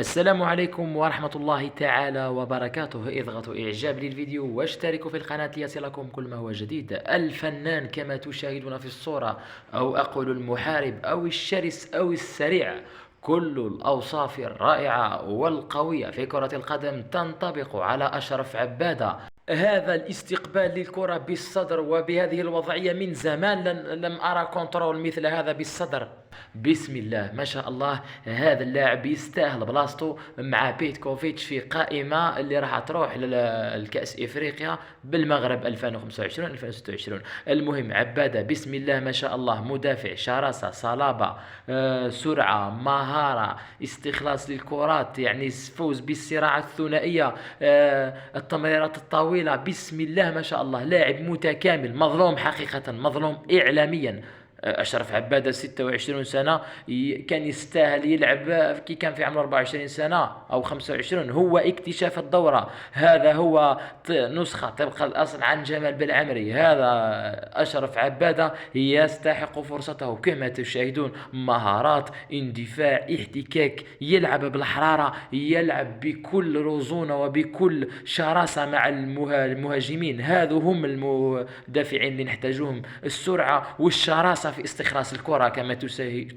السلام عليكم ورحمة الله تعالى وبركاته. اضغطوا إعجاب للفيديو واشتركوا في القناة ليصلكم كل ما هو جديد. الفنان كما تشاهدون في الصورة، أو أقول المحارب أو الشرس أو السريع، كل الأوصاف الرائعة والقوية في كرة القدم تنطبق على أشرف عبادة. هذا الاستقبال للكرة بالصدر وبهذه الوضعية من زمان لم أرى كنترول مثل هذا بالصدر. بسم الله ما شاء الله. هذا اللاعب يستاهل بلاصتو مع بيتكوفيتش في قائمة اللي راح تروح للكأس إفريقيا بالمغرب 2025 2026. المهم عبادة بسم الله ما شاء الله، مدافع، شراسة، صلابة، سرعة، مهارة، استخلاص للكرات، يعني فوز بالصراعات الثنائية، التمريرات الطويلة. بسم الله ما شاء الله، لاعب متكامل، مظلوم حقيقة، مظلوم إعلاميا. أشرف عبادة 26 سنة، كان يستاهل يلعب كي كان في عمر 24 سنة أو 25. هو اكتشاف الدورة، هذا هو نسخة طبق الأصل عن جمال بالعمري. هذا أشرف عبادة يستحق فرصته. كما تشاهدون مهارات، اندفاع، احتكاك، يلعب بالحرارة، يلعب بكل رزونة وبكل شراسة مع المهاجمين. هذو هم المدافعين اللي نحتاجوهم، السرعة والشراسة في استخلاص الكرة. كما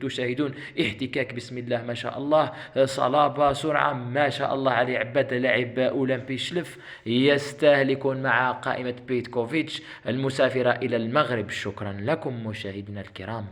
تشاهدون احتكاك بسم الله ما شاء الله، صلابة، سرعة، ما شاء الله عليه. عبادة لاعب أولمبي شلف يستاهل يكون مع قائمة بيتكوفيتش المسافرة إلى المغرب. شكرا لكم مشاهدينا الكرام.